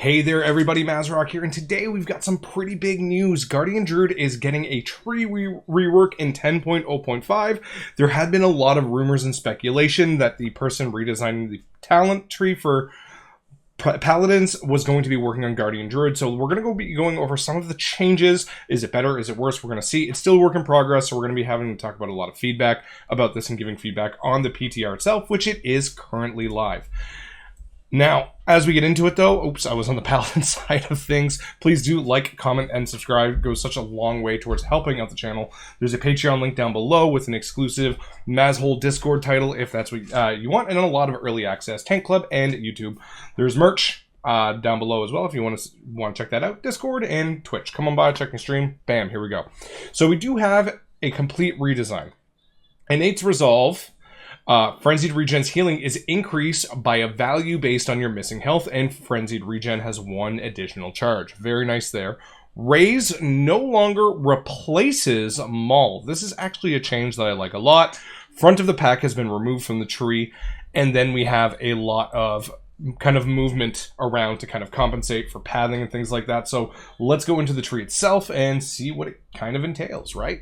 Hey there everybody, Mazrock here, and today we've got some pretty big news. Guardian Druid is getting a tree rework in 10.0.5. There had been a lot of rumors and speculation that the person redesigning the talent tree for Paladins was going to be working on Guardian Druid, so we're going to be going over some of the changes. Is it better? Is it worse? We're going to see. It's still a work in progress, so we're going to be having to talk about a lot of feedback about this and giving feedback on the PTR itself, which it is currently live. Now, as we get into it though, oops, I was on the Paladin side of things. Please do like, comment, and subscribe. It goes such a long way towards helping out the channel. There's a Patreon link down below with an exclusive Mazhole Discord title if that's what you want, and a lot of early access, Tank Club, and YouTube. There's merch down below as well if you want to check that out. Discord and Twitch. Come on by, check my stream. Bam, here we go. So we do have a complete redesign. Innate's Resolve. Frenzied Regen's healing is increased by a value based on your missing health, and Frenzied Regen has one additional charge. Very nice there. Raise no longer replaces Maul. This is actually a change that I like a lot. Front of the pack has been removed from the tree, and then we have a lot of kind of movement around to kind of compensate for pathing and things like that. So let's go into the tree itself and see what it kind of entails, right?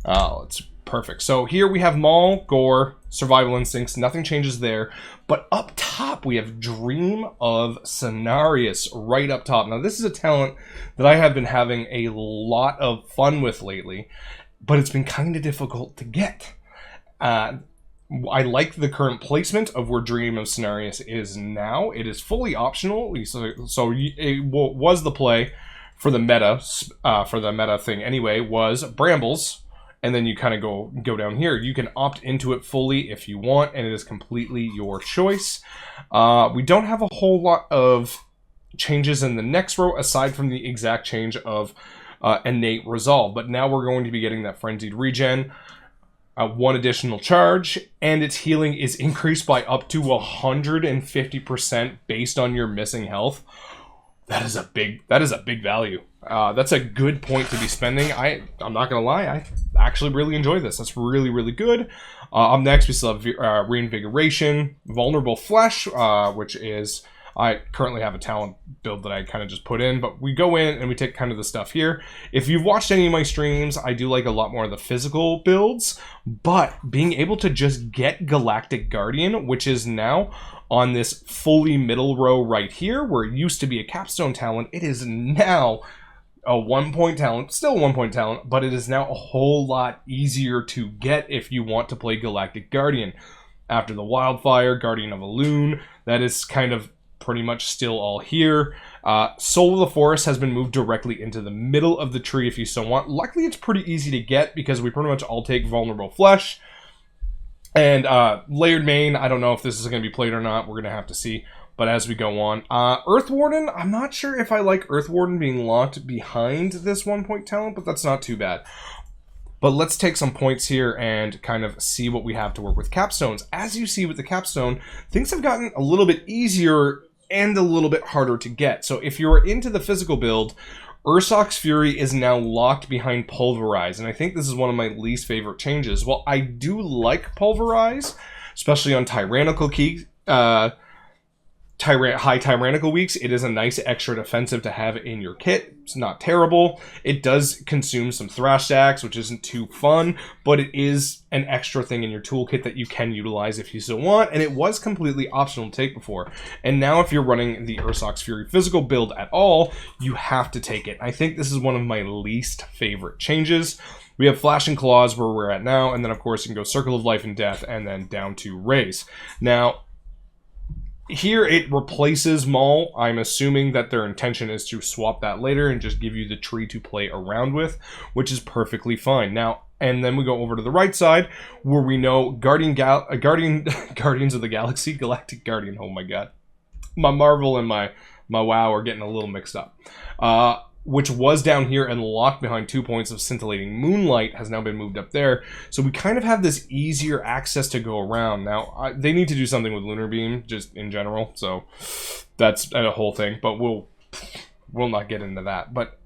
Let's Perfect. So here we have Maul, Gore, Survival Instincts. Nothing changes there. But up top, we have Dream of Cenarius right up top. Now, this is a talent that I have been having a lot of fun with lately, but it's been kind of difficult to get. I like the current placement of where Dream of Cenarius is now. It is fully optional, so it was the play for the meta thing anyway, was Brambles. And then you kind of go down here. You can opt into it fully if you want, and it is completely your choice. We don't have a whole lot of changes in the next row, aside from the exact change of Innate Resolve. But now we're going to be getting that Frenzied Regen, one additional charge, and its healing is increased by up to 150% based on your missing health. That is a big value. That's a good point to be spending. I'm not gonna lie, I actually really enjoy this. That's really, really good. Up next, we still have Reinvigoration, Vulnerable Flesh, which is, I currently have a talent build that I kind of just put in, but we go in and we take kind of the stuff here. If you've watched any of my streams, I do like a lot more of the physical builds, but being able to just get Galactic Guardian, which is now on this fully middle row right here, where it used to be a capstone talent, it is now a 1-point talent, still a 1-point talent, but it is now a whole lot easier to get if you want to play Galactic Guardian. After the Wildfire, Guardian of Elune, that is kind of pretty much still all here. Soul of the Forest has been moved directly into the middle of the tree if you so want. Luckily, it's pretty easy to get because we pretty much all take Vulnerable Flesh. And Layered Mane, I don't know if this is going to be played or not. We're going to have to see. But as we go on, Earth Warden, I'm not sure if I like Earth Warden being locked behind this 1-point talent, but that's not too bad. But let's take some points here and kind of see what we have to work with capstones. As you see with the capstone, things have gotten a little bit easier and a little bit harder to get. So if you're into the physical build, Ursoc's Fury is now locked behind Pulverize, and I think this is one of my least favorite changes. While I do like Pulverize, especially on Tyrannical high Tyrannical weeks, it is a nice extra defensive to have in your kit. It's not terrible. It does consume some Thrash stacks, which isn't too fun, but it is an extra thing in your toolkit that you can utilize if you so want, and it was completely optional to take before. And now if you're running the Ursoc's Fury physical build at all, you have to take it. I think this is one of my least favorite changes. We have Flashing Claws where we're at now, and then of course you can go Circle of Life and Death, and then down to Raise. Now, here it replaces Maul. I'm assuming that their intention is to swap that later and just give you the tree to play around with, which is perfectly fine. Now, and then we go over to the right side where we know Guardians of the Galaxy, Galactic Guardian. Oh my god. My Marvel and my WoW are getting a little mixed up. Which was down here and locked behind 2 points of Scintillating Moonlight, has now been moved up there. So we kind of have this easier access to go around. Now, they need to do something with Lunar Beam, just in general, so that's a whole thing, but we'll not get into that. But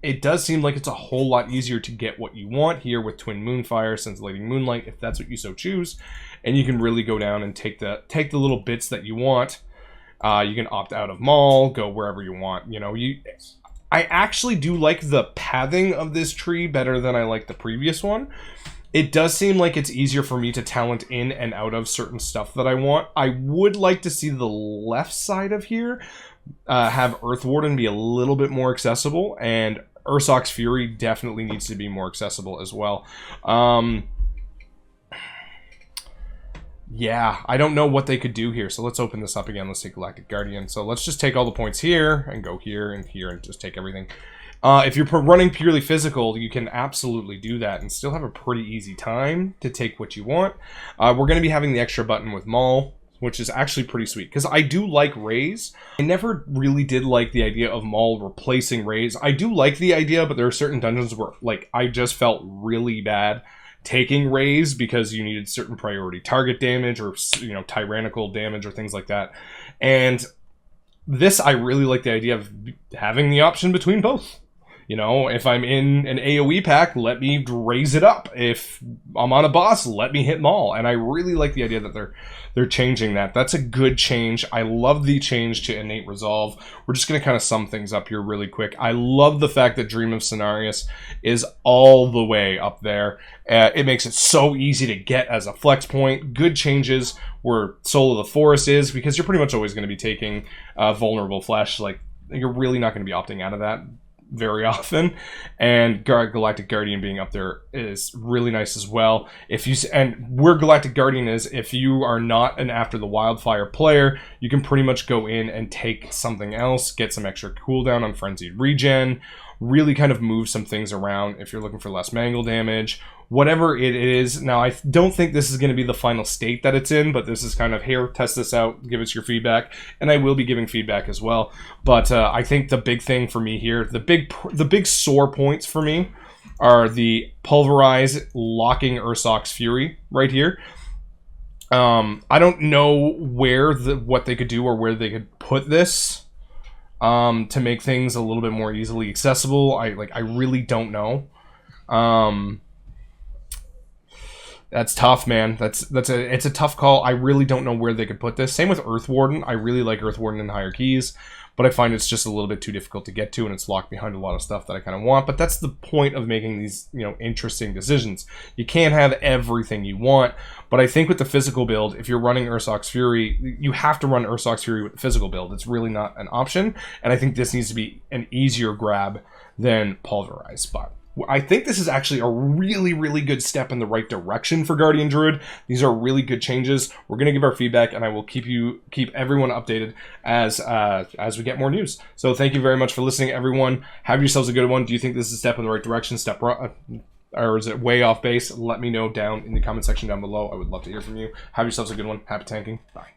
it does seem like it's a whole lot easier to get what you want here with Twin Moonfire, Scintillating Moonlight, if that's what you so choose. And you can really go down and take the little bits that you want You can opt out of Maul, go wherever you want. You know, I actually do like the pathing of this tree better than I like the previous one. It does seem like it's easier for me to talent in and out of certain stuff that I want. I would like to see the left side of here have Earth Warden be a little bit more accessible, and Ursoc's Fury definitely needs to be more accessible as well. Yeah, I don't know what they could do here, so let's open this up again. Let's take Galactic Guardian. So let's just take all the points here, and go here and here, and just take everything. If you're running purely physical, you can absolutely do that and still have a pretty easy time to take what you want. We're going to be having the extra button with Maul, which is actually pretty sweet, because I do like Rays. I never really did like the idea of Maul replacing Rays. I do like the idea, but there are certain dungeons where, like, I just felt really bad taking Rays because you needed certain priority target damage or, you know, tyrannical damage or things like that. And this, I really like the idea of having the option between both. You know, if I'm in an AoE pack, let me raise it up. If I'm on a boss, let me hit Maul. And I really like the idea that they're changing that. That's a good change. I love the change to Innate Resolve. We're just going to kind of sum things up here really quick. I love the fact that Dream of Cenarius is all the way up there. It makes it so easy to get as a flex point. Good changes where Soul of the Forest is, because you're pretty much always going to be taking Vulnerable Flesh. Like, you're really not going to be opting out of that very often, and Galactic Guardian being up there is really nice as well. And where Galactic Guardian is, if you are not an After the Wildfire player, you can pretty much go in and take something else, get some extra cooldown on Frenzied Regen, really kind of move some things around if you're looking for less mangle damage, whatever it is. Now, I don't think this is going to be the final state that it's in, but this is kind of, here, test this out, give us your feedback, and I will be giving feedback as well. But I think the big thing for me here, the big sore points for me are the Pulverize locking Ursoc's Fury right here. I don't know what they could do or where they could put this to make things a little bit more easily accessible. I really don't know. That's tough, man. It's a tough call. I really don't know where they could put this. Same with Earth Warden. I really like Earth Warden in higher keys, but I find it's just a little bit too difficult to get to, and it's locked behind a lot of stuff that I kind of want. But that's the point of making these, you know, interesting decisions. You can't have everything you want, but I think with the physical build, if you're running Ursoc's Fury, you have to run Ursoc's Fury with the physical build. It's really not an option, and I think this needs to be an easier grab than Pulverize. But I think this is actually a really, really good step in the right direction for Guardian Druid. These are really good changes. We're going to give our feedback, and I will keep everyone updated as we get more news. So thank you very much for listening, everyone. Have yourselves a good one. Do you think this is a step in the right direction? Or is it way off base? Let me know down in the comment section down below. I would love to hear from you. Have yourselves a good one. Happy tanking. Bye.